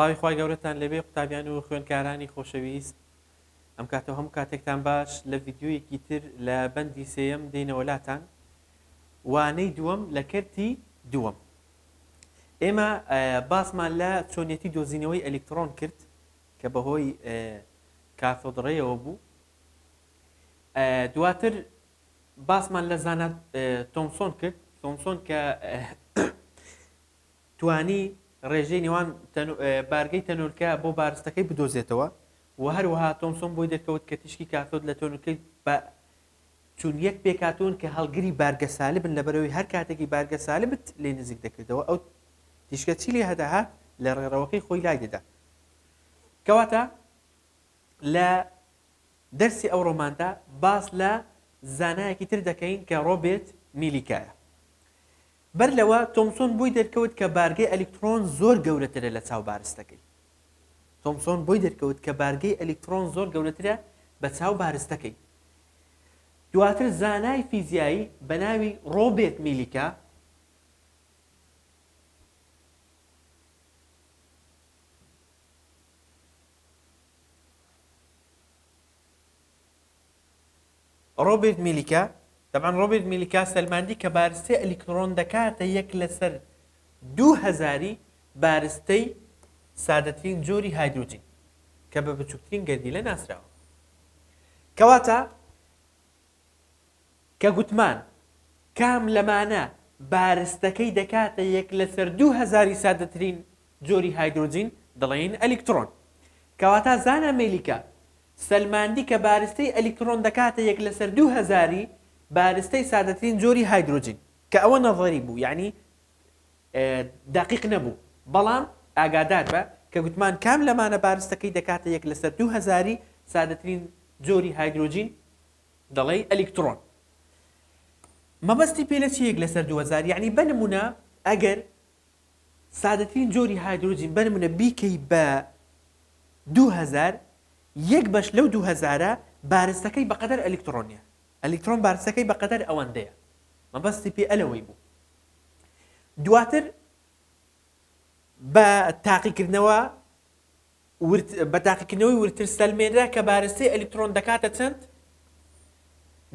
سڵاوی خوای گەورەتان لەبێ قوتابیان و خوێندکارانی خۆشەویست ئەم کاتەوە هەموو کاتێکتان باش لە ڤیدیۆیەکی تر لە بەندی سێیەم دێنەوەلاتان وانەی دووەم لە کەرتی دووەم. ئێمە باسمان لە چۆنیەتی دۆزینەوەی ئەلکترۆن کرد کە بەهۆی کاتۆدڕەیەوە بوو. دواتر باسمان لە زانات تۆمسۆن کرد، تۆمسۆن کە توانی ڕێژەی نێوان بارگەی تەنۆرکە بۆ بارستەکەی بدۆزێتەوە و هەروەها تۆمسۆن بۆی دەرکەوت کە تیشکی کاتۆد لە تۆنەکەی بە چون یەک پێکاتون کە هەڵگری بارگە سالبن لەبەرەوەی هەر کاتێکی بارگە سالبت لێ نزیک دەکردەوە ئەو تیشکە چی لێ هەداهات لە ڕێڕەوەکەی خۆی لای دەدا. کەواتە لە دەرسی ئەوڕۆماندا باس لە زانایەکی تر دەکەین کە ڕۆبێرت میلیکایە. بەر لەوە تۆمسۆن بۆی دەرکەوت کە بارگەی ئەلکترۆن زۆر گەورەترە لە چاو بارستەکەی. تۆمسۆن بۆی دەرکەوت کە بارگەی ئەلکترۆن زۆر گەورەترە بە چاو بارستەکەی. دواتر زانای فیزیایی بە ناوی ڕۆبێرت میلیکا طبعا ڕۆبێرت میلیکا سەلماندی کە بارستەی ئەلکترۆن دەکاتە یەک لەسەر 2000 بارستەی سادەترین جۆری هایدروجین کە بە بچووکترین گەردیلە ناسراوە. کەواتە کە گوتمان کام لەمانە بارستەکەی دەکاتە یەک لەسەر 2000 سادەترین جۆری هایدروجین دەڵێن ئەلکترۆن. کەواتە زانە میلیکا سەلماندی کە بارستەی ئەلکترۆن دەکاتە یەک لەسەر 2000 بارستەی سادەترین جۆری هایدروجین کە ئەوە نەظەری بوو، یعنی دقیق نەبوو، بەڵام ئاگادار بە کە گوتمان کام لەمانە بارستەکەی دەکاتە یەک لەسەر 2000 سادەترین جۆری هایدروجین دەڵێ ئەلکترۆن. مەبەستی پێ لە چی یەک لەسەر 2000 یعنی بنمونە ئەگەر سادەترین جۆری هایدروجین بنمونە بیکەی بە 2000 یەک بەش لەو 2000 بارستەکەی بەقەدەر ئەلکترۆنیە، ئەلکترۆن بارستەکەی بەقەدەر ئەوەندەیە. مەبەستی پێ ئەلەوەی بوو. دواتر بە تاقیکردنەوەی ورتر سەلمێنرا کە بارستەی ئەلکترۆن دەکاتە چەند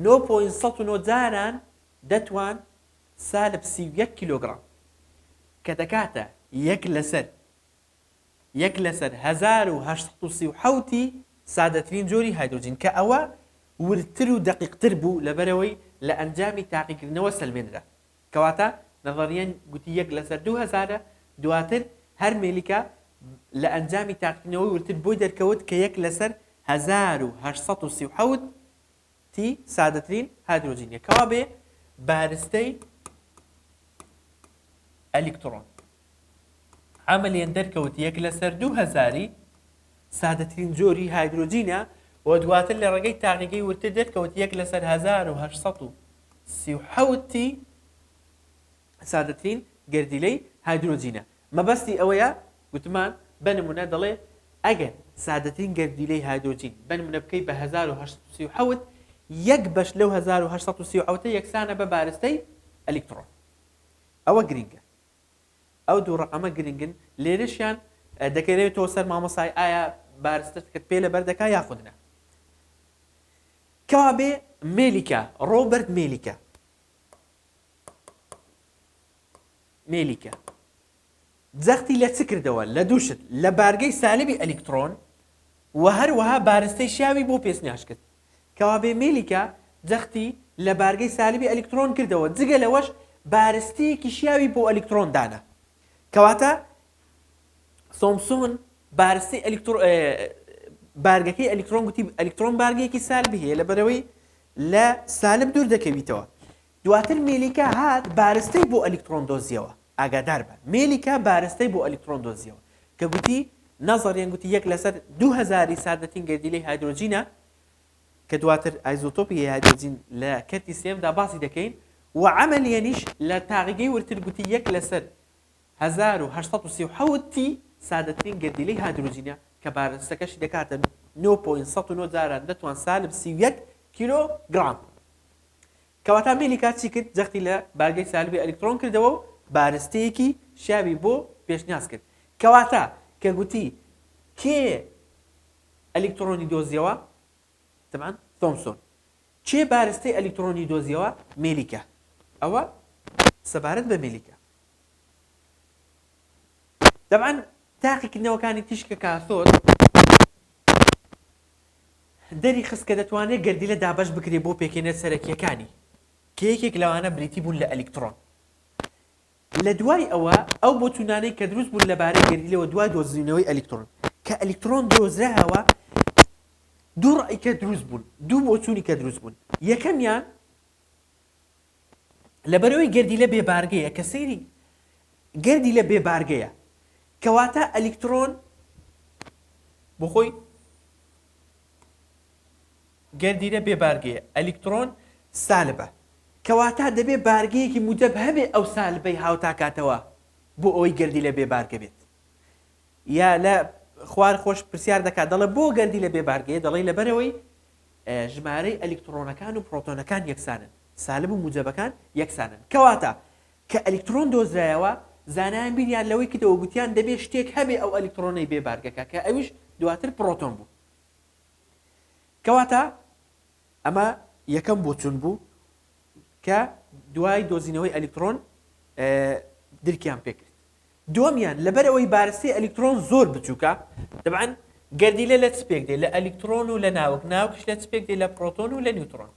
9.9 جاران دەتوان سالب 31 کیلۆگرام کە دەکاتە یەک لەسەر 1837 سادەترین جۆری هایدروجین کە ئەوە ورتر و دقیقتر بوو لەبەرەوەی لە ئەنجامی تاقیکردنەوە سەلمێنرا. کەواتە نەظەریەن گوتی یەک لەسەر 2000 دواتر هەر میلیکا لە ئەنجامی تاقیکردنەوەی ورتر بۆی دەرکەوت کە یەک لەسەر 1837 سادەترین هایدروجینە کەوا بێ بارستەی ئەلکترۆن. عملیان دەرکەوت یەک لەسەر 2000 سادەترین جۆری هایدروجینە و دواتر لە ڕێگەی تاقیگەی ورتر دەرکەوت یەک لەسەر 1837 سادەترین گەردیلەی هایدروجینە. مەبەستی ئەوەیە گوتمان بنمونە دەڵێ ئەگەر سادەترین گەردیلەی هایدروجین بنمونە بکەی بە 1837 یەک بەش لەو 1837 یەکسانە بە بارستەی ئەلکترۆن. ئەوە گرینگە، ئەو دوو ڕقەمە گرنگن. لێرەشیان دەکەوێتەوە سەر مامۆسای ئایا بارستت کە پێ لەبەر دەکا یاخودنە. کەوا بێ میلیکا ڕۆبێرت میلیکا جەختی لە چ کردەوە؟ لە دووشت لە بارگەی سالبی ئەلکترۆن و هەروەها بارستەی شیاوی بۆ پێشنیاش کرد. کەوا بێ میلیکا جەختی لە بارگەی سالبی ئەلکترۆن کردەوە، جگە لەوەش بارستەیەکی شیاوی بۆ ئەلکترۆن دانا. کەواتە تۆمسۆن بارستەی بارگەکەی ئەلکترۆن گوتی ئەلکترۆن بارگەیەکی سالبی هەیە لەبەرەوەی لە سالب دوور دەکەویتەوە. دواتر میلیکا هات بارستەی بۆ ئەلکترۆن دۆزیەوە. ئاگادار بە میلیکا بارستەی بۆ ئەلکترۆن دۆزیەوە کە گوتی نەزەریان گوتی یەک لەسەر 2000 سادەترین گەردیلەی هایدروجینە کە دواتر ئایزۆتۆپی هایدروجین لە کەرتی سێمدا باسی دەکەین و عملیانیش لە تاقیگەی ورتر گوتی یەک لەسەر 1837 سادەترین گەردیلەی هایدروجینە کە بارستەکەشی دەکاتە 9.9 جاران دەتوان سالب 31 کیلۆگرام. کەواتە میلیکا چی کرد؟ جەختی لە بارگەی سالبی ئەلکترۆن کردەوە و بارستەیەکی شیاوی بۆ پێشنیاز کرد. کەواتە کە گوتی کێ ئەلکترۆنی دۆزیەوە طبعا تۆمسۆن چێ بارستەی ئەلکترۆنی دۆزیەوە مێلیکە ئەوە سەبارەت بە مێلیکە طبعا تاقیکردنەوەکانی تیشکە کاسۆت دەری خست کە دەتوانێت گەردیلە دابەش بکرێت بۆ پێکێنێت سەرەکیەکانی کە یەکێک لەوانە بریتی بوون لە ئەلکترۆن لە دوای ئەوە ئەو بۆچوونانەی کە دروست بوون لەبارەی گەردیلەوە دوای دۆزینەوەی ئەلکترۆن کە ئەلکترۆن دۆزراوە دوو ڕای کە دروست بوون دوو بۆچوونی کە دروست بوون یەکەمیان لەبەرەوەی گەردیلە بێبارگەیە کە سەیری گەردیلە بێبارگەیە کەواتە ئەلکترۆن بۆ خۆی گەردیلە بێبارگەیە ئەلکترۆن سالبە کەواتە دەبێت بارگەیەکی موجب هەبێ ئەو سالبەی هاوتاکاتەوە بۆ ئەوەی گەردیلە بێبارگە بێت یا لە خوار خۆش پرسیار دەکات دەڵێ بۆ گەردیلە بێبارگەیە دەڵێ لەبەرەوەی ژمارەی ئەلکترۆنەکان و پرۆتۆنەکان یەکسانن سالب و موجبەکان یەکسانن کەواتە کە ئەلکترۆن دۆزرایەوە زانایان بینیان لەوەی کردەوە گوتیان دەبێت شتێک هەبێ ئەو ئەلکترۆنەی بێبارگەکە کە ئەویش دواتر پرۆتۆن بوو کەواتە ئەمە یەکەم بۆچوون بوو کە دوای دۆزینەوەی ئەلکترۆن درکیان پێکرد دووەمیان لەبەرەوەی بارستەی ئەلکترۆن زۆر بچووکە طبعا گەردیلە لە چپێک دێ لە ئەلکترۆن و لە ناوک ناوکش لە چپێک دێ لە پرۆتۆن و لە نیوترۆن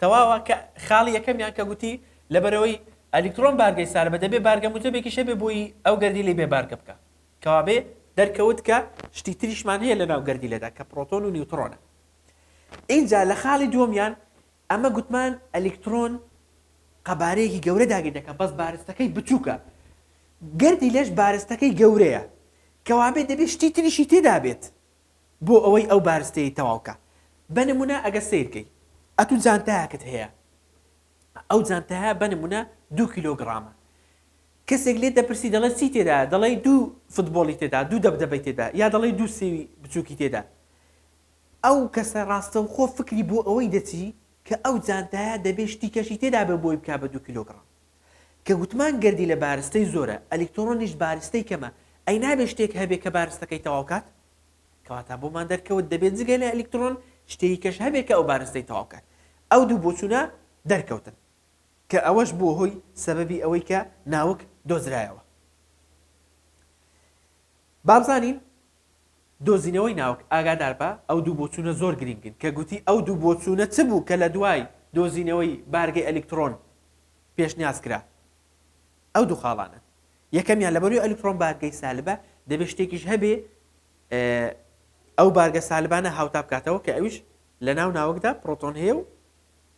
تەواوە کە خاڵی یەکەمیان کە گوتی لەبەرەوەی ئەلکترۆن بارگەی سالبە دەبێ بارگە موجبێکی شەبێ بۆی ئەو گەردیلەی بێبارگە بکە کەوا بێ دەرکەوت کە شتی تریشمان هەیە لە ناو گەردیلەدا کە پرۆتۆن و نیوترۆنە اینجا لە خاڵی دووەمیان ئەمە گوتمان ئەلکترۆن قەبارەیەکی گەورە داگیر دەکە بەس بارستەکەی بچووکە گەردی لەش بارستەکەی گەورەیە کەوابێ دەبێت شتی تریشی تێدا بێت بۆ ئەوەی ئەو بارستەی تەواوکە بەنمونە ئەگە سیرکەی ئەتو جانتایەکت هەیە ئەو جانتایە بەنمونە 2 کیلۆگرامە کەسێک لێت دەپرسی دەڵێ چی تێدا دەڵێ 2 فوتبۆڵی تێدا 2 دەبدەبەی تێدا یا دەڵێ 2 سێوی بچووکی تێدا ئەو کەسە ڕاستەوخۆ فکری بۆ ئەوەی دەچی کە ئەو جانتایە دەبێت شتی کەشی تێدا بە بۆی بکا بە 2 کیلۆگرام کە گوتمان گەردی لە بارستەی زۆرە ئەلکترۆنیش بارستەی کەمە ئەی نابێ شتێک هەبێ کە بارستەکەی تەواوکات کەواتە بۆمان دەرکەوت دەبێت جگە لە ئەلکترۆن شتێکی کەش هەبێ کە ئەو بارستەی تەواوکات ئەو دوو بۆچوونە دەرکەوتن کە ئەوەش بۆ هۆی سەبەبی ئەوەی کە ناوک دۆزرایەوە بابزانین دۆزینەوەی ناوک ئاگادار بە ئەو دوو بۆچوونە زۆر گرنگن کە گوتی ئەو دوو بۆچوونە چ بوو کە لە دوای دۆزینەوەی بارگەی ئەلکترۆن پێشنیاز کرا ئەو دوو خاڵانە یەکەمیان لەبەروی ئەلکترۆن بارگەی سالبە دەبێت شتێکیش هەبێ ئەو بارگە سالبانە هاوتا بکاتەوە کە ئەویش لە ناو ناوکدا پرۆتۆن هەیە و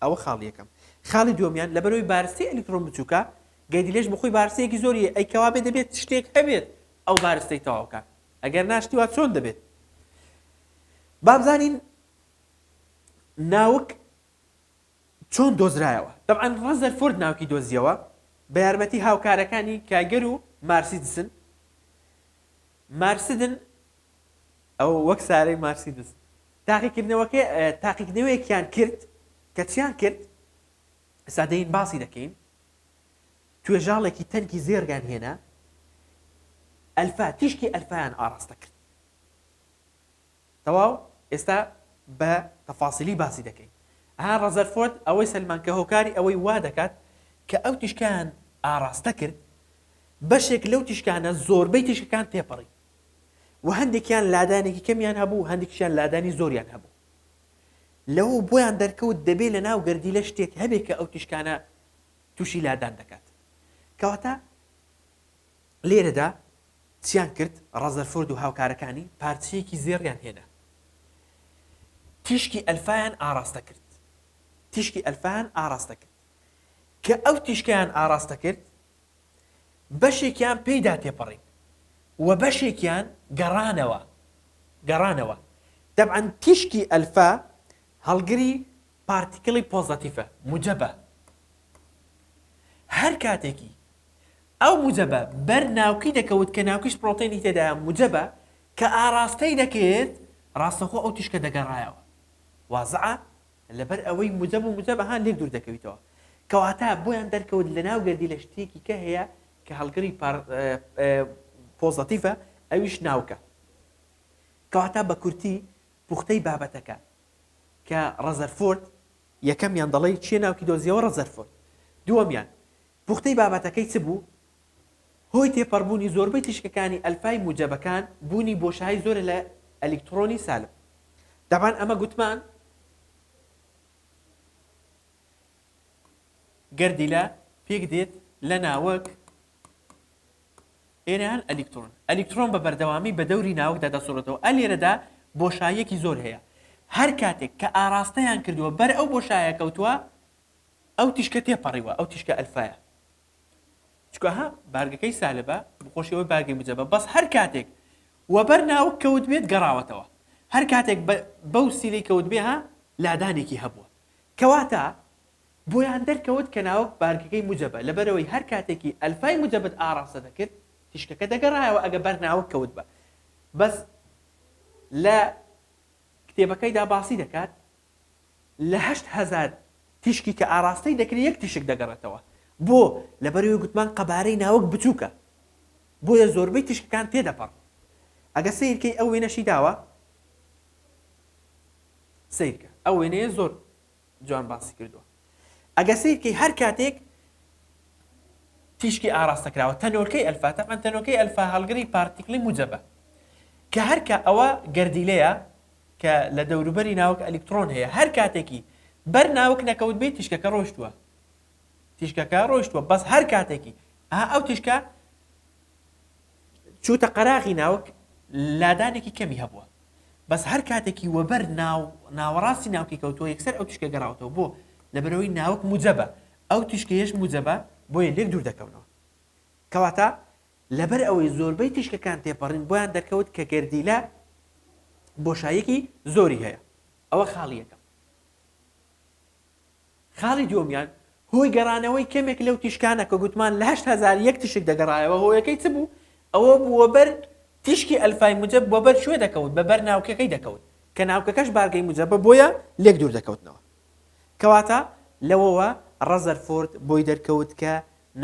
ئەوە خاڵی یەکەم خاڵی دووەمیان لەبەروی بارستی ئەلکترۆن بچووکە گەیدیلێش بخۆی بارسەیەکی زۆریە ئەی کەوا بێ دەبێت شتێک هەبێت ئەو بارستەی تەواوکە ئەگەر ناشتی وا چۆن دەبێت بابزانین ناوک چۆن دۆزرایەوە طبعا ڕەزەرفۆرد ناوکی دۆزیەوە بە یارمەتی هاوکارەکانی کاگەر و مارسیدسن مارسیدن ئەو وەک سارەی مارسیدس تاقیکردنەوەیەکیان کرد کە چیان کرد سادەین باسی دەکەین توێژاڵێکی تەنکی زێرگان هێنا ئەلفا تیشکی ئەلفایان ئاڕاستە کرد تەواو ئێستا بە تەفاسیلی باسی دەکەین ڕەزەرفۆرد ئەوەی سەلمان کە هۆکاری ئەوەی وا دەکات کە ئەو تیشکیان ئاڕاستە کرد بەشێک لەو تیشکانە زۆربەی تیشکەکان تێپەڕی و هەندێکیان لادانێکی کەمیان هەبوو هەندێکیان لادانی زۆریان هەبوو لەوە بۆیان دەرکەوت دەبێت لە ناو گەردیلە شتێک هەبێت کە ئەو تیشکانە تووشی لادان دەکات کەواتە لێرەدا چیان کرد ڕەزەرفۆرد و هاوکارەکانی پارچەیەکی زێڕیان هێنا تیشکی ئەلفایان ئاڕاستە کرد تیشکی ئەلفایان ئاڕاستە کرد کە ئەو تیشکیان ئاڕاستە کرد بەشێکیان پێیدا تێپەڕین و بەشێکیان گەڕانەوە طبعا تیشکی ئەلفا هەڵگری پارتیکڵی پۆزەتیڤە موجەبە هەر کاتێکی ئەو موجەبە بەر ناوکی دەکەوت کە ناوکیش پرۆتێنی تێدا موجەبە کە ئاڕاستەی دەکرد ڕاستەخۆ ئەو تیشکە دەگەڕایەوە وازعە لەبەر ئەوەی موجەب و موجەبە هان لێک دوور دەکەویتەوە کەواتە بۆیان دەرکەوت لە ناو گەردی لە شتێکی کە هەیە کە هەڵگری پۆزەتیڤە ئەویش ناوکە کەواتە بە کورتی پوختەی بابەتەکە کە ڕەزەرفۆرد یەکەمیان دەڵێ چیە ناوکی دۆزیەوە ڕەزەرفۆرد دووەمیان پوختەی بابەتەکەی چ بوو هۆی تێپەڕبوونی زۆربەی تیشکەکانی ئەلفای موجەبەکان بوونی بۆشایی زۆرە لە ئەلکترۆنی سالب دەبان ئەمە گوتمان گەردیلە پێک دێت لە ناوەک ئێرەیان ئەلکترۆن بە بەردەوامی بە دەوری ناوەکدا دەسوڕێتەوە ئەلێرەدا بۆشاییەکی زۆر هەیە هەر کاتێک کە ئاراستەیان کردووە بەر ئەو بۆشایە کەوتووە ئەو تیشکە تێپەڕیوە ئەو تیشکە ئەلفایە چکەها بارگەکەی سالبە بخۆشیەوەی بارگەی موجەبە بەس هەر کاتێک وەبەر ناوک کەوت بێت گەڕاوەتەوە هەر کاتێک بەو سیلەی کەوت بێ ها لادانێکی هەبووە کەواتە بۆیان دەرکەوت کە ناوک بارگەکەی موجەبە لەبەرەوەی هەر کاتێکی ئەلفای موجەبت ئاڕاستە دەکرد تیشکەکە دەگەڕایەوە ئەگە بەر ناوک کەوت بە بەس لە کتێبەکەیدا باسی دەکات لە 8,000 تیشکی کە ئاراستەی دەکرێت یەک تیشک دەگەڕێتەوە بۆ لەبەرەوەی گوتمان قەبارەی ناوک بچووکە بۆیە زۆربەی تیشکەکان تێدەپەڕ ئەگە سیرکەی ئەو وێنەشی داوە سیرکە ئەو وێنەیە زۆر جوان باسی کردووە ئەگە سیرکەی هەر کاتێک تیشکی ئاراستەکراوە تەنۆرکەی ئەلفا تەقەن تەنۆرکەی ئەلفا هەڵگری پارتیکلی موجەبە کە هەرکە ئەوە گەردیلەیە کە لە دەوروبەری ناوک ئەلکترۆن هەیە هەر کاتێکی بەر ناوک نەکەوت بێت تیشکەکە ڕۆیشتووە بەس هەر کاتێکی ئەو تیشکە چووتە قەراغی ناوک لادانێکی کەمی هەبووە بەس هەر کاتێکی وەبەر ناوەڕاستی ناوکی کەوتووە یەکسەر ئەو تیشکە گەڕاوەتەوە بۆ لەبەرەوەی ناوک موجەبە ئەو تیشکەیەش موجەبە بۆیە لێک دوور دەکەونەوە کەواتە لەبەر ئەوەی زۆربەی تیشکەکان تێپەڕین بۆیان دەرکەوت کە گەردیلە بۆشاییەکی زۆری هەیە ئەوە خاڵی یەکەم خاڵی دووەمیان هۆی گەڕانەوەی کەمێک لەو تیشکانە کە گوتمان لە 8,000 یەک تیشک دەگەڕایەوە هۆیەکەی چ بوو ئەوە بووە بەر تیشکی ئەلفای موجەب بۆ بەر شوێ دەکەوت بە بەر ناوکەکەی دەکەوت کە ناوکەکەش بارگەی موجەبە بۆیە لێک دوور دەکەوتنەوە کەواتە لەوەوە ڕەزەرفۆرد بۆی دەرکەوت کە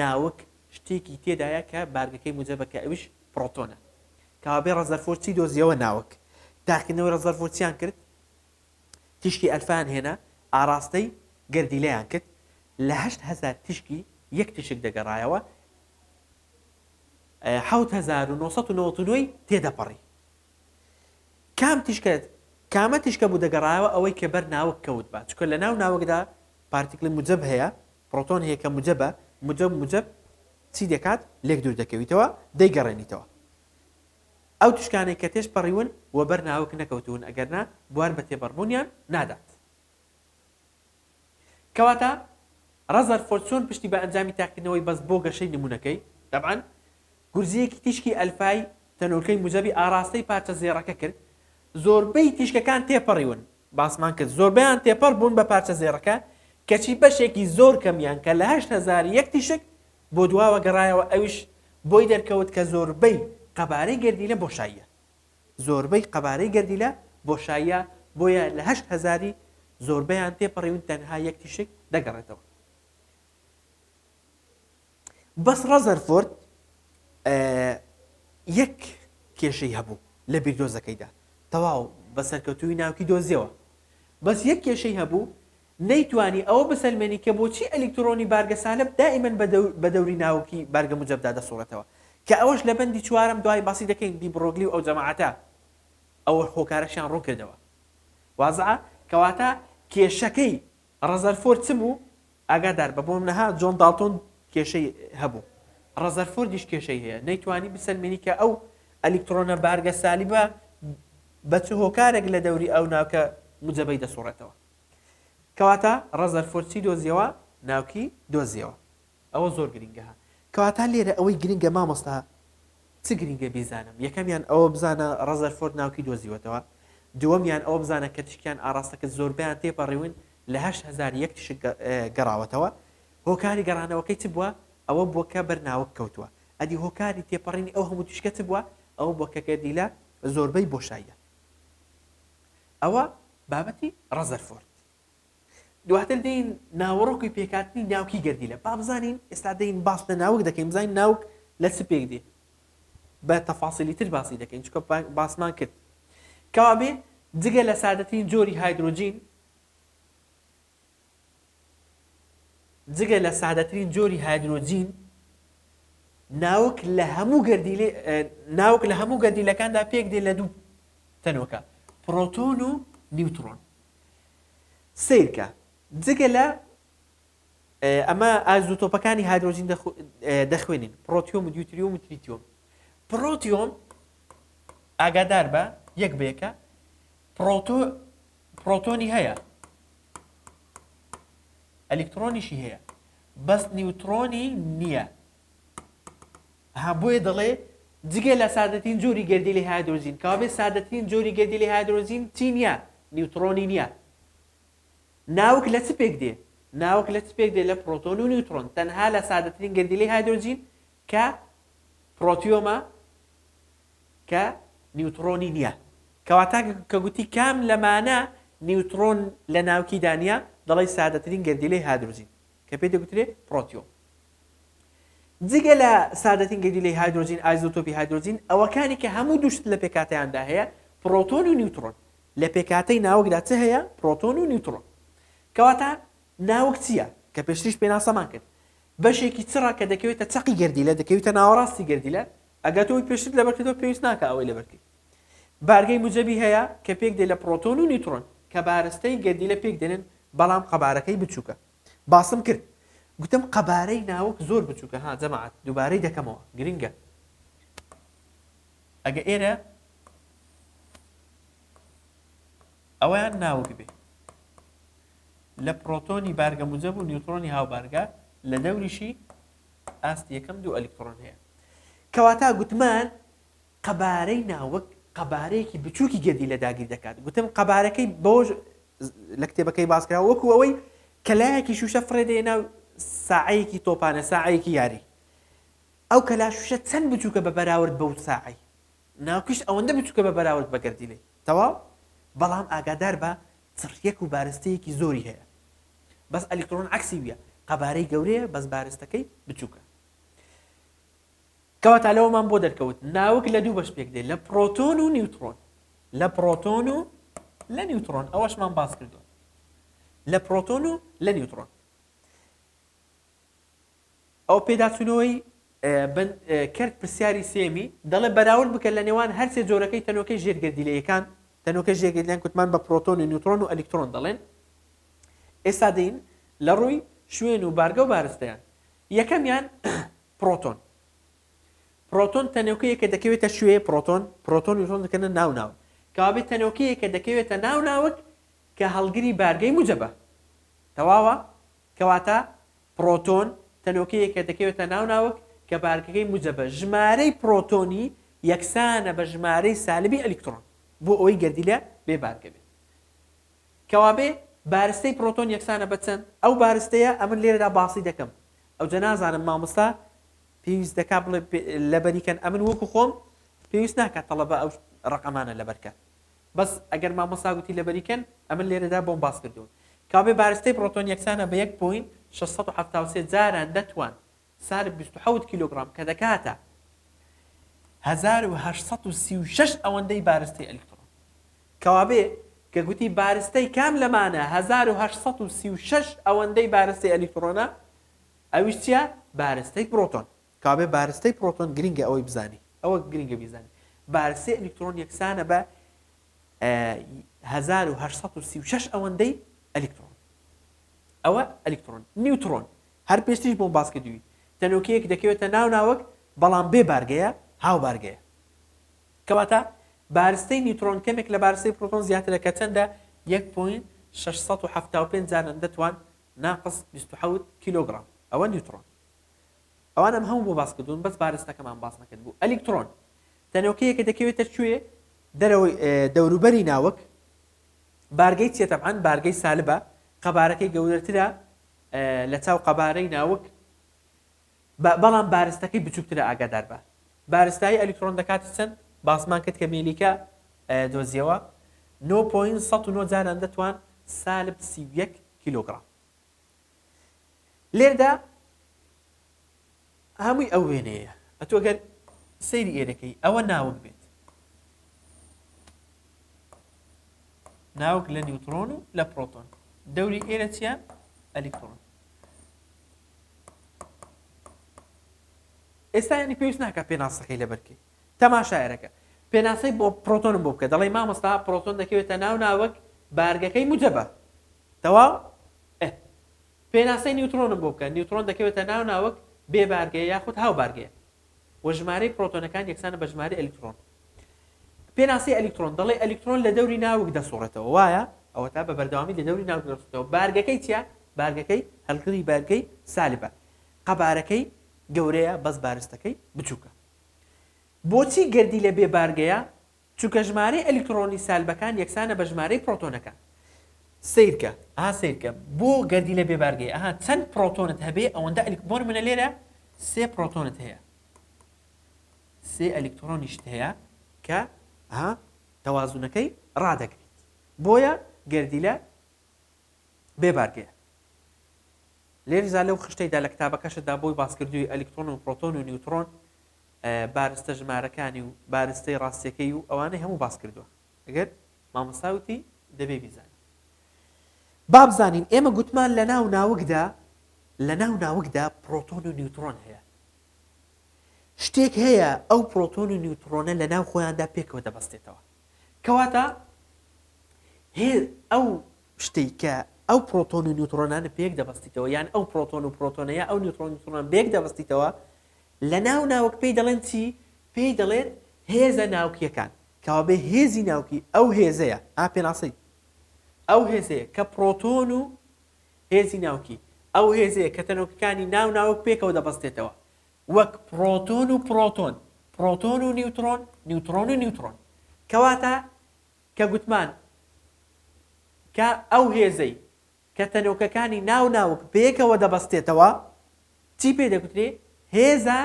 ناوک شتێکی تێدایە کە بارگەکەی موجەبە کە ئەویش پرۆتۆنە کەوابێ ڕەزەرفۆرد چی دۆزیەوە ناوک تاقیکردنەوەی ڕەزەرفۆرد چیان کرد تیشکی ئەلفایان هێنا ئاراستەی گەردیلەیان کرد لە 8,000 تیشکی یەک تیشک دەگەڕایەوە 7,999 تێدەپەڕی کامە تیشکە بوو دەگەڕایەوە ئەوەی کە بەر ناوک کەوت بە چکە لە ناو ناوکدا پارتیکلی موجەب هەیە پرۆتۆن هەیە کە موجەبە موجەب چی دەکات لێک دوور دەکەویتەوە دەیگەڕێنیتەوە ئەو تیشکانەی کە تێش پەڕیون و بەر ناوک نەکەوتون ئەگەرنا بوار بە تێپەڕبوونیان نادات کەواتە ڕەزەرفۆرد چۆن پشتی بە ئەنجامی تاقیکردنەوەی بەس بۆ گەشەی نمونەکەی طبعاً گورزیەکی تیشکی ئەلفای تەنۆرکەی موجەبی ئاراستەی پارچە زێڕەکە کرد زۆربەی تیشکەکان تێپەڕیون باسمان کرد زۆربەیان تێپەڕ بوون بە پارچە زێڕەکە کەچی بەشێکی زۆر کەمیان کە لە 8,000 یەک تیشک بۆ دواوە گەڕایەوە ئەویش بۆی دەرکەوت کە زۆربەی قەبارەی گەردیلە بۆشاییە زۆربەی قەبارەی گەردیلە بۆشاییە بۆیە لە 8,000 زۆربەیان تێپەڕیون تەنها یەک تیشک دەگەڕێتەوە بەس ڕەزەرفۆرد یەک کێشەی هەبوو لە بیردۆزەکەیدا تەواو بە سەرکەوتووی ناوکی دۆزیەوە بەس یەک کێشەی هەبوو نەیتوانی ئەوە بسەلمێنی کە بۆچی ئەلکترۆنی بارگە سالب دائیمەن بە دەوری ناوکی بارگە موجەبدا دەسوڕێتەوە کە ئەوەش لە بەندی چوارم دوای باسی دەکەین دی بڕۆگلی و ئەو جەماعەتە ئەوە هۆکارەشیان ڕوو کردەوە وازعە کەواتە کێشەکەی ڕەزەرفۆرد چ بوو ئاگادار بە بۆم نەها جۆن دالتۆن کێشەی هەبوو ڕەزەرفۆردیش کێشەی هەیە نەیتوانی بسەلمێنی کە ئەو ئەلکترۆنە بارگە سالیبە بە چ هۆکارێک لە دەوری ئەو ناوکە موجەبەی دەسوڕێتەوە کەواتە ڕەزەرفۆرد چی دۆزیەوە ناوکی دۆزیەوە ئەوە زۆر گرنگەها کەواتە لێرە ئەوەی گرنگە مامۆستا چ گرنگە بیزانم یەکەمیان ئەوە بزانە ڕەزەرفۆرد ناوکی دۆزیوەتەوە دووەمیان ئەوە بزانە کە تشکیان ئاراستەکە زۆربیان تێپەڕیون لە 8,000 یەک تیشک گەڕاوەتەوە هۆکاری گەڕانەوەکەی چ بووە ئەوە بووە کە بەر ناوک کەوتووە ئەدی هۆکاری تێپەڕینی ئەو هەموو تشکە چ بووە ئەوە بووە کە گەردیلە زۆربەی بۆشاییە ئەوە بابەتی ڕەزەرفۆرد دواتر دەین ناوەڕۆکی پێکاتنی ناوکی گەردیلە با بزانین ئێستا دەین باس لە ناوک دەکەین بزانین ناوک لە چ پێک دێ بە تەفاسیلی تر باسی دەکەین چونکە باسمان کرد کەوابێ جگە لە سادەترین جۆری هایدرۆجین جگە لە سادەترین جۆری هایدرۆجین ناوک لە هەموو گەردیلەکاندا پێک دێ لە دوو تەنۆکە پرۆتۆن و نیوترۆن سیرکە جگە لە ئەمە ئازوتۆپەکانی هایدرۆجین دەخوێنین پرۆتیۆم و دیوتریۆم و تریتیۆم پرۆتیۆم ئاگادار بە یەک بەیەکە پرۆتۆنی هەیە ئەلکترۆنیشی هەیە بەس نیوترۆنی نییە بۆیە دەڵێ جگە لە سادەترین جۆری گەردیلی هایدرۆجین کابێ سادەترین جۆری گەردیلی هایدرۆجین چی نییە نیوترۆنی نییە ناوک لە چ پێک دێ ناوک لە چ پێک دێ لە پرۆتۆن و نیوترۆن تەنها لە سادەترین گەردیلی هایدرۆجین کە پرۆتیۆمە کە نیوترۆنی نییە کەواتە کە گوتی کام لەمانە نیوترۆن لە ناوکی دانیا دەڵی سادەترین گەردیلی هایدرۆجین کە پێی دەگوترێ پرۆتیۆم جگە لە سادەترین گەردیلی هایدرۆجین ئایزۆتۆپی هایدرۆجین ئەوەکانی کە هەموو دووشت لە پێکاتەیاندا هەیە پرۆتۆن و نیوترۆن لە پێکاتەی ناوکدا چ هەیە پرۆتۆن و نیوترۆن کەواتە ناوک چییە کە پێشتریش پێناسەمان کرد بەشێکی چڕە کە دەکەوێتە چەقی گەردیلە دەکەوێتە ناوەڕاستی گەردیلە ئەگەتەوەی پێشتر لەبەرکردەوە پێویست ناکە ئەوەی لەبەرکرد بارگەی موجەبی هەیە کە پێک دێ لە پرۆتۆن و نیوترۆن کە بارستەی گەردیلە پێک دێنن بەڵام قەبارەکەی بچووکە باسم کرد گوتم قەبارەی ناوک زۆر بچووکە ها جەماعەت دووبارەی دەکەمەوە گرنگە ئەگە ئێرە ئەویان ناوک بێ لە پرۆتۆنی بارگە موجەب و نیوترۆنی هاوبارگە لە دەوریشی ئاستی یەکەم دوو ئەلکترۆن هەیە کەواتە گوتمان قەبارەی ناوک قەبارەیەکی بچووکی گەردی لە داگیر دەکات گوتم قەبارەکەی بۆ لە کتێبەکەی باسکرا وەکو ئەوەی کەلایەکی شوشە فڕێدەیە ناو ساعەیەکی تۆپانە ساعەیەکی یاری ئەو کەلا شوشە چەند بچووکە بە بەراورد بەو ساعەی ناوکیش ئەوەندە بچووکە بە بەراورد بە گەردیلەی تەواو بەڵام ئاگادار بە چڕیەک و بارستەیەکی زۆری هەیە بەس ئەلکترۆن عەکسی ویە قەبارەی گەورەیە بەس بارستەکەی بچووکە کەواتە لەوەمان بۆ دەرکەوت ناوک لە دوو بەش پێک دێ لە پرۆتۆن و نیوترۆن لە پرۆتۆن و لە نیوترۆن ئەوەشمان باس کردووە لە پرۆتۆن و لە نیوترۆن ئەو پێداچوونەوەی کرد پرسیاری سێمی دەڵێ بەراورد بکە لە نێوان هەرسێ جۆرەکەی تەنۆکەی ژێرگەردیلەیەکان تەنۆکە ژێرگەردیلەیان کوتمان بە پرۆتۆن و نیوترۆن و ئەلکترۆن دەڵێن ئێستا دەین لە ڕووی شوێن و بارگە و بارستەیان یەکەمیان پرۆتۆن پرۆتۆن تەنۆکەیەکە دەکەوێتە شوێ پرۆتۆن نیوترۆن دەکەنە ناو کەوابێت تەنۆکەیەکە دەکەوێتە ناوک کە هەڵگری بارگەی موجەبە تەواوە کەواتە پرۆتۆن تەنۆکەیەکە دەکەوێتە ناوک کە بارگەکەی موجەبە ژمارەی پرۆتۆنی یەکسانە بە ژمارەی سالبی ئەلکترۆن بۆ ئەوەی گەردیلە بێ بارگە بێت کەوابێ بارستەی پرۆتۆن یەکسانە بە چەند ئەو بارستەیە ئەمن لێرەدا باسی دەکەم ئەو جە نازانم مامۆستا پێویست دەکا بڵێ لەبەریکەن ئەمن وەکو خۆم پێویست ناکات تەڵەبە ئەو ڕقەمانە لەبەرکە بەس ئەگەر مامۆستا گوتی لەبەریکەن ئەمن لێرەدا بۆم باس کردوون کابێ بارستەی پرۆتۆن یەکسانە بە 1.673 جاران دەتوان سالب 27 کیلوگرام کە دەکاتە 1836 ئەوەندەی بارستەی ئەلکترۆن کەوابێ کە گوتی بارستەی کام لەمانە 1836 ئەوەندەی بارستەی ئەلکترۆنە ئەویش چیە بارستەی پرۆتۆن کابێ بارستەی پرۆتۆن گرنگە ئەوەی بزانی ئەوە گرنگە بیزانی بارستەی ئەلکترۆن یەکسانە بە 1836 ئەوەندەی ئەلکترۆن ئەوە ئەلکترۆن نیوترۆن هەر پێشتریش بۆ باس کردووی تەنۆکەیەک دەکەوێتە ناوک بەڵام بێ بارگەیە هاو بارگەیە کەواتە بارستەی نیوترۆن کەمێک لە بارستەی پرۆتۆن زیاترەکە چەندە 1.675 جاران دەتوان ناقص 27 کیلوگرام ئەوە نیوترۆن ئەوانم هەموو بۆ باس کردوون بەس بارستەکەمان باس نەکرد بوو ئەلکترۆن تەنۆکەیەکە دەکەوێتە کوێ دەرەوەی دەوروبەری ناوک بارگەی چیە تەبعاً بارگەی سالبە قەبارەکەی گەورەترە لە چاو قەبارەی ناوک بەڵام بارستەکەی بچووکترە ئاگادار بە بارستایی ئەلکترۆن دەکاتی چەند باسمان کرد کە مێلیکە دۆزیەوە 9.109 جاران دەتوان سالب 31 کیلوگرام لێردا هەمووی ئەو وێنەیە ئەتۆ گەر سەیری ئێرەکەی ئەوە ناوک بێت ناوک لە نیوترۆن و لە پرۆتۆن دەوری ئێرە چیە ئەلکترۆن ئێستا ینی پێویست ناکە پێناسەکەی لەبەرکەی تەماشایەرەکە پێناسەی بۆ پرۆتۆنم بۆ بکە دەڵێ مامۆستا پرۆتۆن دەکەوێتە ناو ناوک بارگەکەی موجەبە تەواو پێناسەی نیوترۆنم بۆ بکە نیوترۆن دەکەوێتە ناو ناوک بێ بارگەیە یاخود هاو بارگەیە و ژمارەی پرۆتۆنەکان یەکسانە بە ژمارەی ئەلکترۆن پێناسی ئەلکترۆن دەڵێ ئەلکترۆن لە دەوری ناوک دەسوڕێتەوە وایە ئەوە تا بە بەردەوامی لە دەوری ناوک دەسوڕێتەوە بارگەکەی چیە بارگەکەی هەڵگری بارگەی سالبە قەبارەکەی گەورەیە بەس بارستەکەی بچووکە بۆچی گەردی لە بێ بارگەیە چونکە ژمارەی ئەلکترۆنی سالبەکان یەکسانە بە ژمارەی پرۆتۆنەکان سیرکە سیرکە بۆ گەردی لە بێ بارگەی چەند پرۆتۆنت هەبێ ئەوەندە بۆ منە لێرە سێ پرۆتۆنت هەیە سێ ئەلکترۆنیشت هەیە کە تەوازونەکەی ڕادەگریت بۆیە گەردی لە بێبارگەیە لێرزا لەو خشتەیدا لە کتابەکەشدا بۆی باسکردووی ئەلکترۆن و پرۆتۆن و نیوترۆن بارستە ژمارەکانی و بارستەی ڕاستیەکەی و ئەوانەی هەموو باس کردووە ئەگەر مامۆستاوتی دەبێ بیزانین با بزانین ئێمە گوتمان لە ناو ناوکدا پرۆتۆن و نیوترۆن هەیە شتێک هەیە ئەو پرۆتۆن و نیوترۆنە لە ناو خۆیاندا پێکەوە دەبەستێتەوە کەواتە ئەو شتێک کە ئەو پرۆتۆن و نیوترۆنانە پێک دەبەستیتەوە یان ئەو پرۆتۆن و پرۆتۆنەیە ئەو نیوترۆن نیوترۆن پێک دەبەستیتەوە لە ناو ناوک پێی دەڵێن چی پێی دەڵێن هێزە ناوکیەکان کەوا بێ هێزی ناوکی ئەو هێزەیە پێناسەی ئەو هێزەیە کە پرۆتۆن و هێزی ناوکی ئەو هێزەیە کە تەنۆکەکانی ناو ناوک پێکەوە دەبەستێتەوە وەک پرۆتۆن و پرۆتۆن پرۆتۆن و نیوترۆن نیوترۆن و نیوترۆن کەواتە کە گوتمان کە ئەو هێزەی کە تەنۆکەکانی ناو ناوک پێکەوە دەبەستێتەوە چی پێ دەگوترێ هێزە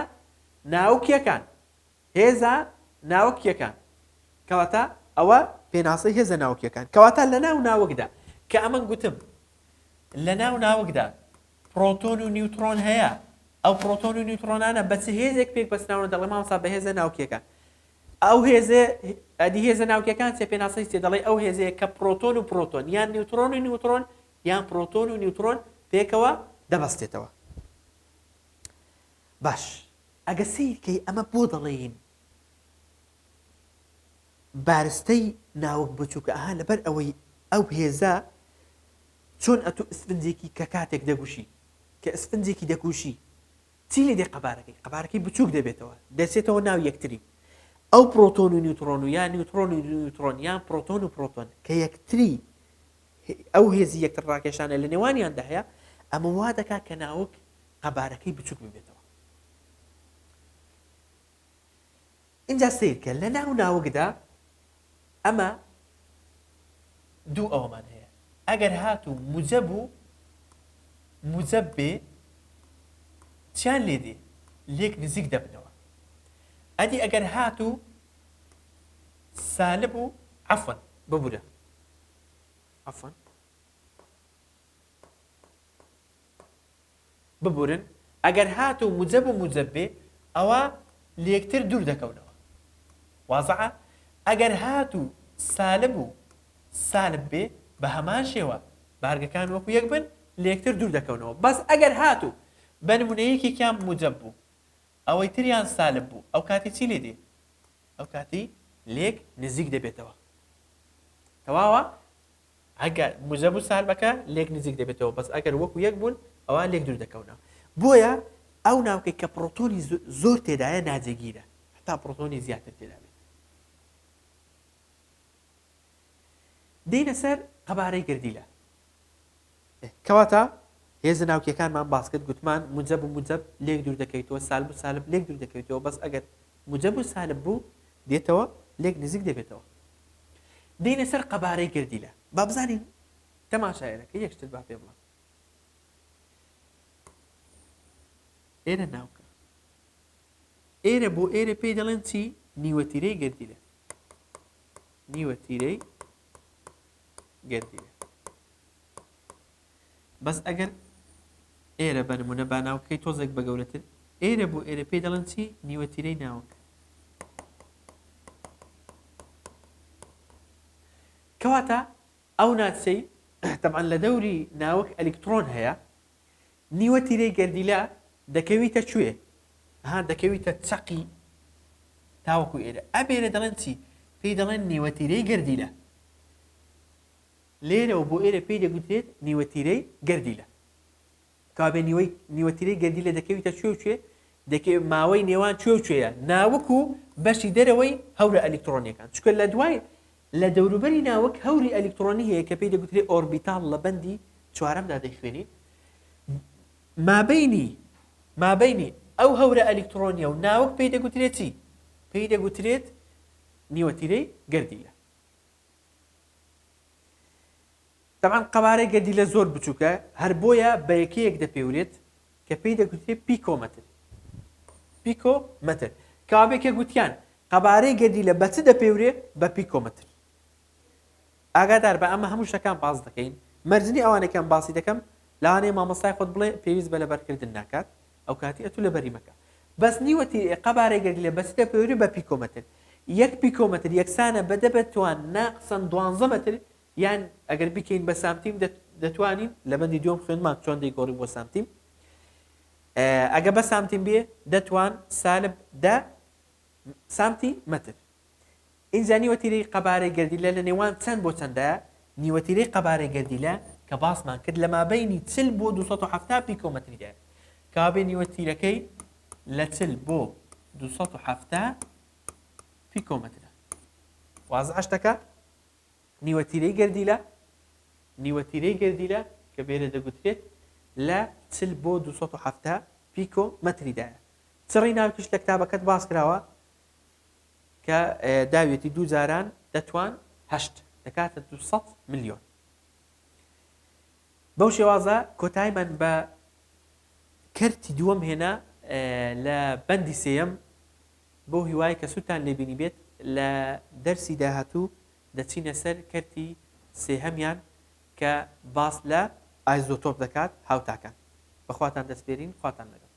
ناوکیەکان هێزە ناوکیەکان کەواتە ئەوە پێناسەی هێزە ناوکیەکان کەواتە لە ناو ناوکدا کە ئەمەن گوتم لە ناو ناوکدا پرۆتۆن و نیوترۆن هەیە ئەو پرۆتۆن و نیوترۆنانە بە چ هێزێک پێک بەستراونە دەڵێ مامۆستا بە هێزە ناوکیەکان ئەو هێزە ئەدی هێزە ناوکیەکان چێ پێناسەی چێ دەڵێ ئەو هێزەیە کە پرۆتۆن و پرۆتۆن یان نیوترۆن و نیوترۆن یان پرۆتۆن و نیوترۆن پێکەوە دەبەستێتەوە باش ئەگە سیرکەی ئەمە بۆ دەڵێین بارستەی ناوک بچووکە لەبەر ئەوەی ئەو هێزە چۆن ئەتو ئسفنجێکی کە کاتێک دەگوشی کە ئسفنجێکی دەکوشی چی لێ دێ قەبارەکەی بچووک دەبێتەوە دەچێتەوە ناو یەکتری ئەو پرۆتۆن و نیوترۆن و یان نیوترۆن و نیوترۆن یان پرۆتۆن و پرۆتۆن کە یەکتری ئەو هێزی یەکتر ڕاکێشانە لە نێوانیاندا هەیە ئەمە وا دەکات کە ناوک قەبارەکەی بچووک ببێتەوە اینجا سیرکە لە ناو ناوکدا ئەمە دوو ئەومان هەیە ئەگەر هاتوو موجەب و موجەب بێ چیان لێ دێ لێک نزیک دەبنەوە ئەدی ئەگەر هاتوو سالب و عەفوەن ببورە عەفوەن ببورن ئەگەر هاتوو موجەب و موجەب بێ ئەوە لێکتر دوور دەکەونەوە وازعە ئەگەر هاتوو سالب و سالب بێ بە هەمان شێوە بارگەکان وەکو یەک بن لێکتر دوور دەکەونەوە بەس ئەگەر هاتوو بە نمونەیەکی کام موجەب بوو ئەوەی تریان سالب بوو ئەو کاتی چی لێ دێ ئەو کاتی لێک نزیک دەبێتەوە تەواوە ئەگەر موجەب و سالبەکە لێک نزیک دەبێتەوە بەس ئەگەر وەکو یەک بوون ئەوە لێک دوور دەکەونەوە بۆیە ئەو ناوکەی کە پرۆتۆنی زۆر تێدایە ناجێگیرە هەتا پرۆتۆنی زیاتر تێدا بێت دێنە سەر قەبارەی گردیلە کەواتە هێزە ناوکیەکانمان باس کرد گوتمان موجەب و موجەب لێک دوور دەکەیتەوە سالب و سالب لێک دوور دەکەیتەوە بەس ئەگەر موجەب و سالب بوو دێتەوە لێک نزیک دەبێتەوە دێنە سەر قەبارەی گردیلە با بزانین تەماشایەرەکە یەک شتت با پێ بڵێم ئێرە ناوکە ئێرە بۆ ئێرە پێی دەڵێن چی نیوەتیرەی گردیلە نیوەتیرەی گردیلە بەس ئەگەر ئێرە بە نمونە با ناوکەی تۆزێک بە گەورەتر ئێرە بۆ ئێرە پێی دەڵێن چی نیوەتیرەی ناوک كەواتە ئەو ناچەی طبعاً لە دەوری ناوەک ئەلکترۆن هەیە نیوە تیرەی گەردیلە دەکەویتە کوێ دەکەویتە چەقی تاوەکو ئێرە ئەبێرە دەڵێن چی پێی دەڵێن نیوە تیرەی گەردیلە لێرەوە بۆ ئێرە پێی دەگوترێت نیوە تیرەی گەردیلە کابێ نیوە تیرەی گەردیلە دەکەویتە کوێ دەکەوێت ماوەی نێوان کوێیە ناوەک و بەشی دەرەوەی هەورە ئەلکترۆنیەکان چکە لە دوای لە دەوروبەری ناوەک هەوری ئەلکترۆنی هەیە کە پێی دەگوترێت ئۆربیتال لە بەندی چوارەمدا دەیخوێنی مابینی ئەو هەورە ئەلکترۆنیە و ناوەک پێی دەگوترێت چی پێی دەگوترێت نیوە تیرەی گەردیلە طبعاً قەبارەی گەردیلە زۆر بچووکە هەر بۆیە بە یەکەیەک دەپێورێت کە پێی دەگوترێت پیکۆمەتر کابێکە گوتیان قەبارەی گەردیلە بە چ دەپێورێت بە پیکۆمەتر ئاگادار بە ئەمە هەموو شتەکان باس دەکەین مەرجنی ئەوانەکەم باسی دەکەم لەوانەیە مامۆستای خۆت بڵێ پێویست بە لەبەرکردن ناکات ئەو کاتی ئەتوو لەبەری مەکە بەس نیوەتی قەبارەی گەردیلە بە چ دەپێورێت بە پیکۆمەتر یەک پیکۆمەتر یەکسانە بەدەبەتوان ناقسەن 12 مەتر یان ئەگەر بکەین بە سامتیم دەتوانین لە بەندی دوم خوێنمان چۆن دەیگۆڕی بۆ سامتیم ئەگە بە سامتیم بێ دەتوان سالب 10 سامتی مەتر اینجا نیوەتیرەی قەبارەی گەردیلە لە نێوان چەند بۆ چەندە نیوەتیرەی قەبارەی گەردیلە کە باسمان کرد لە مابینی 40 بۆ 270 پیکۆمەتریدا کابێ نیوەتیرەکەی لە 40 بۆ 270 پیکۆمەترە واضح شتەکە نیوەتیرەی گەردیلە کە بێرە دەگوترێت لە 40 بۆ 270 پیکۆمەتریدایە چڕی ناوکیش لە کتابەکەت باس کراوە کە داوێتی دوو جاران دەتوان 8 دەکاتە 200 ملیۆن بەو شێوازە کۆتاییمان بە کەرتی دووەم هێنا لە بەندی سێیەم بۆ هیوای کە سووتان لێبینی بێت لە دەرسی داهاتوو دەچینە سەر کەرتی سێهەمیان کە باس لە ئایزۆتۆپ دەکات هاوتاکان بەخواتان دەستپێرین خواتان لەگەڵ